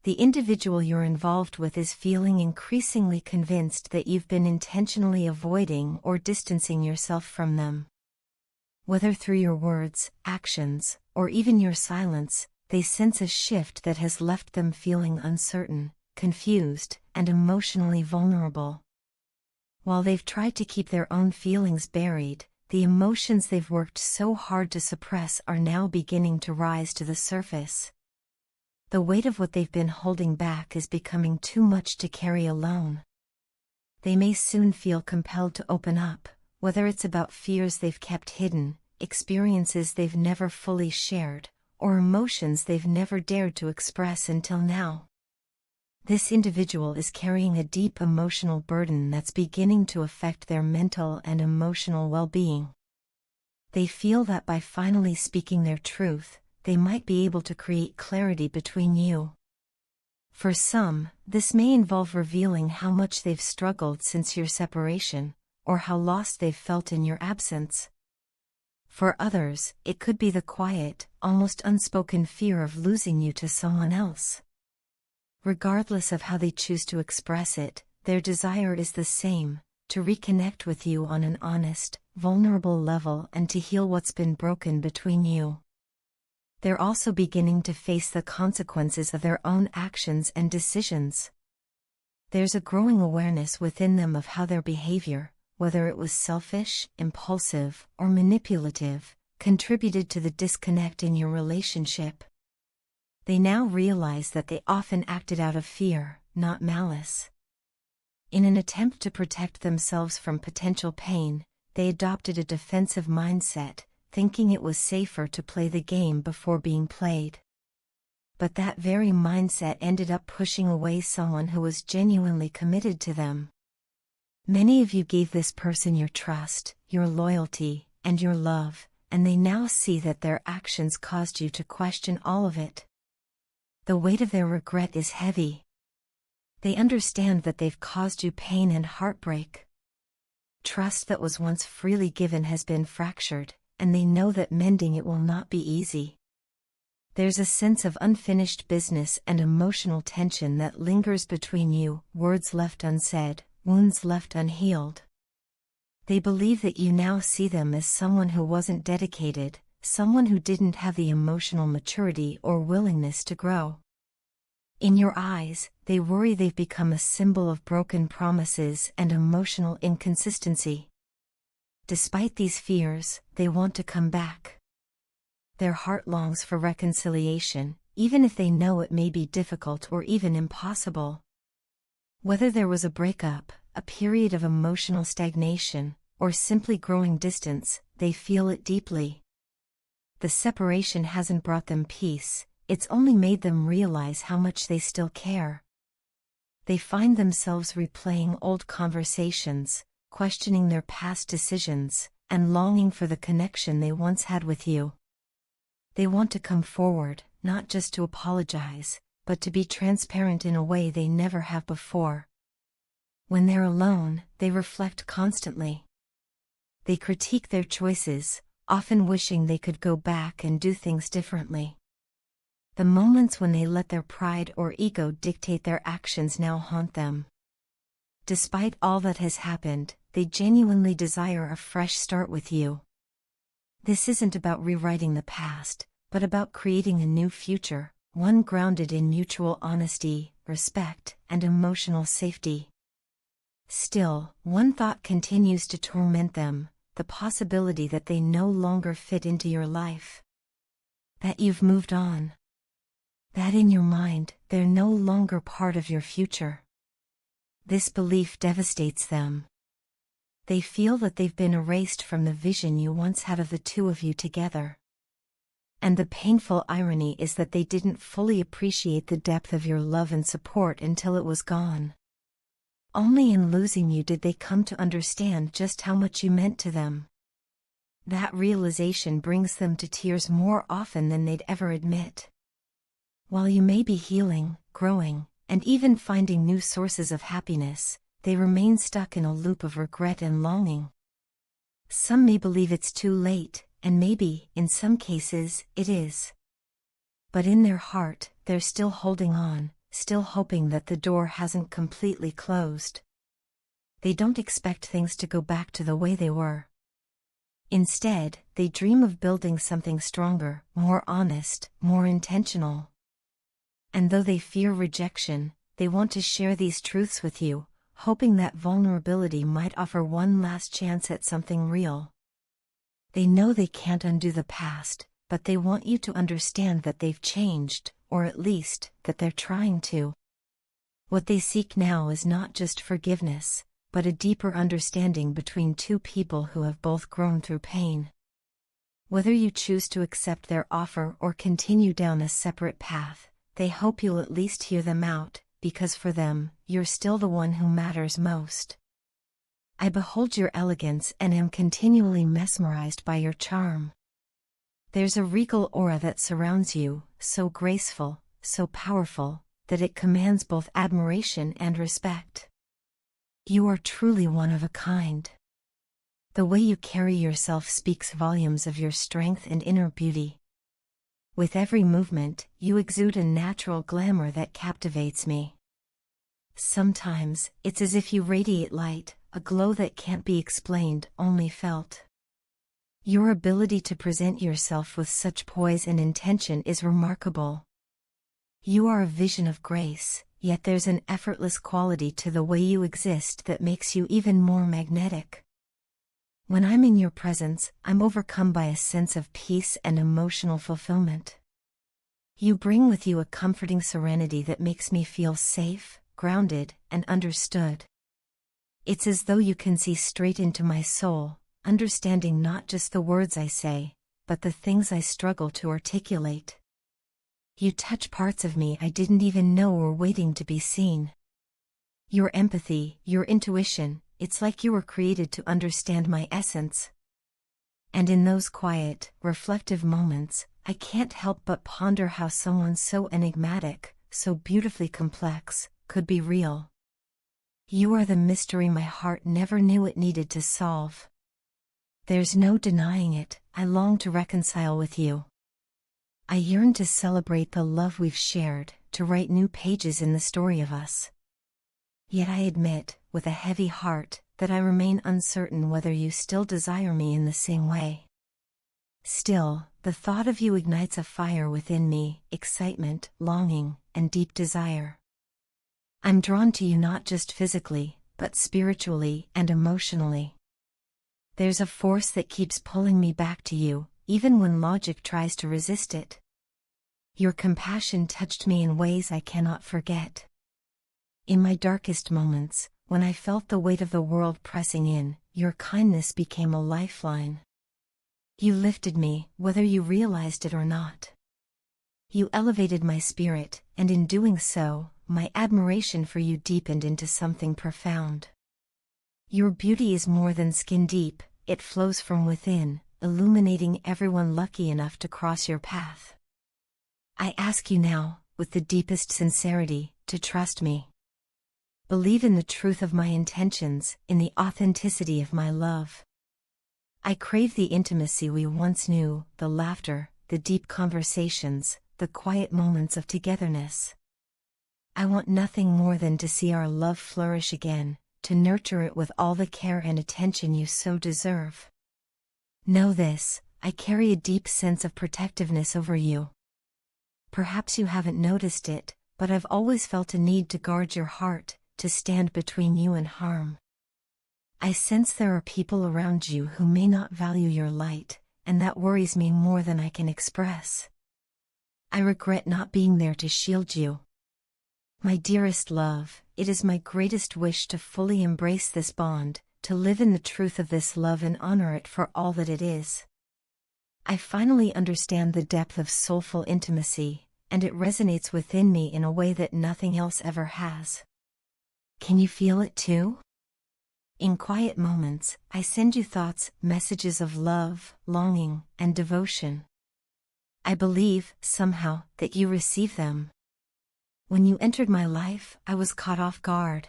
the individual you're involved with is feeling increasingly convinced that you've been intentionally avoiding or distancing yourself from them. Whether through your words, actions, or even your silence, they sense a shift that has left them feeling uncertain, confused, and emotionally vulnerable. While they've tried to keep their own feelings buried, the emotions they've worked so hard to suppress are now beginning to rise to the surface. The weight of what they've been holding back is becoming too much to carry alone. They may soon feel compelled to open up, whether it's about fears they've kept hidden, experiences they've never fully shared, or emotions they've never dared to express until now. This individual is carrying a deep emotional burden that's beginning to affect their mental and emotional well-being. They feel that by finally speaking their truth, they might be able to create clarity between you. For some, this may involve revealing how much they've struggled since your separation, or how lost they've felt in your absence. For others, it could be the quiet, almost unspoken fear of losing you to someone else. Regardless of how they choose to express it, their desire is the same: to reconnect with you on an honest, vulnerable level and to heal what's been broken between you. They're also beginning to face the consequences of their own actions and decisions. There's a growing awareness within them of how their behavior, whether it was selfish, impulsive, or manipulative, contributed to the disconnect in your relationship. They now realize that they often acted out of fear, not malice. In an attempt to protect themselves from potential pain, they adopted a defensive mindset, thinking it was safer to play the game before being played. But that very mindset ended up pushing away someone who was genuinely committed to them. Many of you gave this person your trust, your loyalty, and your love, and they now see that their actions caused you to question all of it. The weight of their regret is heavy. They understand that they've caused you pain and heartbreak. Trust that was once freely given has been fractured, and they know that mending it will not be easy. There's a sense of unfinished business and emotional tension that lingers between you, words left unsaid, wounds left unhealed. They believe that you now see them as someone who wasn't dedicated, someone who didn't have the emotional maturity or willingness to grow. In your eyes, they worry they've become a symbol of broken promises and emotional inconsistency. Despite these fears, they want to come back. Their heart longs for reconciliation, even if they know it may be difficult or even impossible. Whether there was a breakup, a period of emotional stagnation, or simply growing distance, they feel it deeply. The separation hasn't brought them peace, it's only made them realize how much they still care. They find themselves replaying old conversations, questioning their past decisions, and longing for the connection they once had with you. They want to come forward, not just to apologize, but to be transparent in a way they never have before. When they're alone, they reflect constantly. They critique their choices, often wishing they could go back and do things differently. The moments when they let their pride or ego dictate their actions now haunt them. Despite all that has happened, they genuinely desire a fresh start with you. This isn't about rewriting the past, but about creating a new future, one grounded in mutual honesty, respect, and emotional safety. Still, one thought continues to torment them: the possibility that they no longer fit into your life. That you've moved on. That in your mind, they're no longer part of your future. This belief devastates them. They feel that they've been erased from the vision you once had of the two of you together. And the painful irony is that they didn't fully appreciate the depth of your love and support until it was gone. Only in losing you did they come to understand just how much you meant to them. That realization brings them to tears more often than they'd ever admit. While you may be healing, growing, and even finding new sources of happiness, they remain stuck in a loop of regret and longing. Some may believe it's too late, and maybe, in some cases, it is. But in their heart, they're still holding on, still hoping that the door hasn't completely closed. They don't expect things to go back to the way they were. Instead, they dream of building something stronger, more honest, more intentional. And though they fear rejection, they want to share these truths with you, hoping that vulnerability might offer one last chance at something real. They know they can't undo the past, but they want you to understand that they've changed, or at least, that they're trying to. What they seek now is not just forgiveness, but a deeper understanding between two people who have both grown through pain. Whether you choose to accept their offer or continue down a separate path, they hope you'll at least hear them out, because for them, you're still the one who matters most. I behold your elegance and am continually mesmerized by your charm. There's a regal aura that surrounds you, so graceful, so powerful, that it commands both admiration and respect. You are truly one of a kind. The way you carry yourself speaks volumes of your strength and inner beauty. With every movement, you exude a natural glamour that captivates me. Sometimes, it's as if you radiate light, a glow that can't be explained, only felt. Your ability to present yourself with such poise and intention is remarkable. You are a vision of grace, yet there's an effortless quality to the way you exist that makes you even more magnetic. When I'm in your presence, I'm overcome by a sense of peace and emotional fulfillment. You bring with you a comforting serenity that makes me feel safe, grounded, and understood. It's as though you can see straight into my soul, understanding not just the words I say, but the things I struggle to articulate. You touch parts of me I didn't even know were waiting to be seen. Your empathy, your intuition, it's like you were created to understand my essence. And in those quiet, reflective moments, I can't help but ponder how someone so enigmatic, so beautifully complex, could be real. You are the mystery my heart never knew it needed to solve. There's no denying it, I long to reconcile with you. I yearn to celebrate the love we've shared, to write new pages in the story of us. Yet I admit, with a heavy heart, that I remain uncertain whether you still desire me in the same way. Still, the thought of you ignites a fire within me, excitement, longing, and deep desire. I'm drawn to you not just physically, but spiritually and emotionally. There's a force that keeps pulling me back to you, even when logic tries to resist it. Your compassion touched me in ways I cannot forget. In my darkest moments, when I felt the weight of the world pressing in, your kindness became a lifeline. You lifted me, whether you realized it or not. You elevated my spirit, and in doing so, my admiration for you deepened into something profound. Your beauty is more than skin deep, it flows from within, illuminating everyone lucky enough to cross your path. I ask you now, with the deepest sincerity, to trust me. Believe in the truth of my intentions, in the authenticity of my love. I crave the intimacy we once knew, the laughter, the deep conversations, the quiet moments of togetherness. I want nothing more than to see our love flourish again, to nurture it with all the care and attention you so deserve. Know this, I carry a deep sense of protectiveness over you. Perhaps you haven't noticed it, but I've always felt a need to guard your heart, to stand between you and harm. I sense there are people around you who may not value your light, and that worries me more than I can express. I regret not being there to shield you. My dearest love, it is my greatest wish to fully embrace this bond, to live in the truth of this love and honor it for all that it is. I finally understand the depth of soulful intimacy, and it resonates within me in a way that nothing else ever has. Can you feel it too? In quiet moments, I send you thoughts, messages of love, longing, and devotion. I believe, somehow, that you receive them. When you entered my life, I was caught off guard.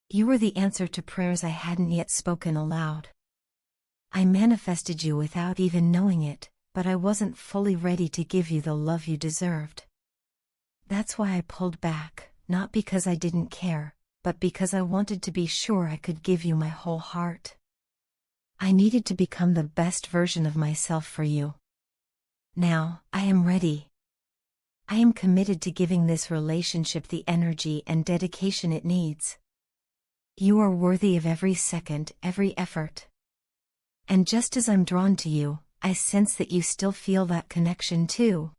You were the answer to prayers I hadn't yet spoken aloud. I manifested you without even knowing it, but I wasn't fully ready to give you the love you deserved. That's why I pulled back, not because I didn't care, but because I wanted to be sure I could give you my whole heart. I needed to become the best version of myself for you. Now, I am ready. I am committed to giving this relationship the energy and dedication it needs. You are worthy of every second, every effort. And just as I'm drawn to you, I sense that you still feel that connection too.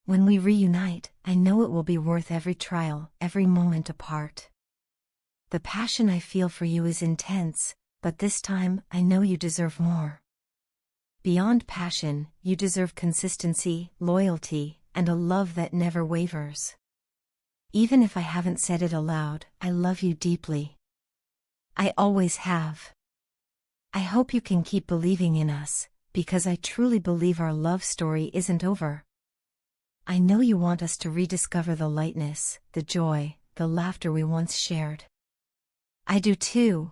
When we reunite, I know it will be worth every trial, every moment apart. The passion I feel for you is intense, but this time I know you deserve more. Beyond passion, you deserve consistency, loyalty, and a love that never wavers. Even if I haven't said it aloud, I love you deeply. I always have. I hope you can keep believing in us, because I truly believe our love story isn't over. I know you want us to rediscover the lightness, the joy, the laughter we once shared. I do too.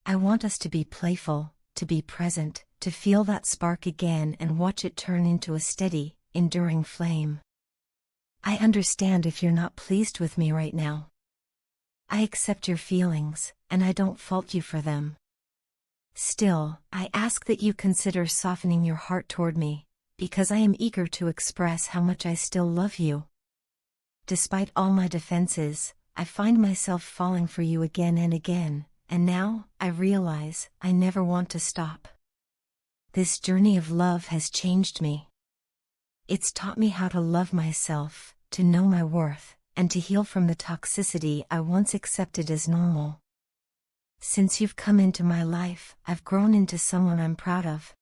I want us to be playful, to be present, to feel that spark again and watch it turn into a steady, enduring flame. I understand if you're not pleased with me right now. I accept your feelings, and I don't fault you for them. Still, I ask that you consider softening your heart toward me, because I am eager to express how much I still love you. Despite all my defenses, I find myself falling for you again and again, and now, I realize, I never want to stop. This journey of love has changed me. It's taught me how to love myself, to know my worth, and to heal from the toxicity I once accepted as normal. Since you've come into my life, I've grown into someone I'm proud of.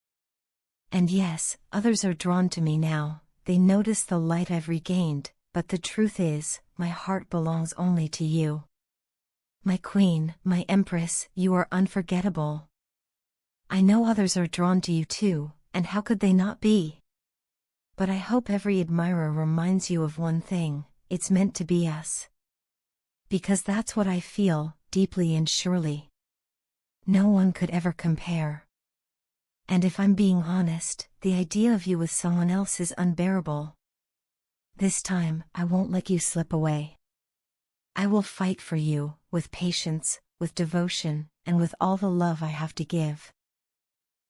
And yes, others are drawn to me now, they notice the light I've regained, but the truth is, my heart belongs only to you. My queen, my empress, you are unforgettable. I know others are drawn to you too, and how could they not be? But I hope every admirer reminds you of one thing, it's meant to be us. Because that's what I feel, deeply and surely. No one could ever compare. And if I'm being honest, the idea of you with someone else is unbearable. This time, I won't let you slip away. I will fight for you, with patience, with devotion, and with all the love I have to give.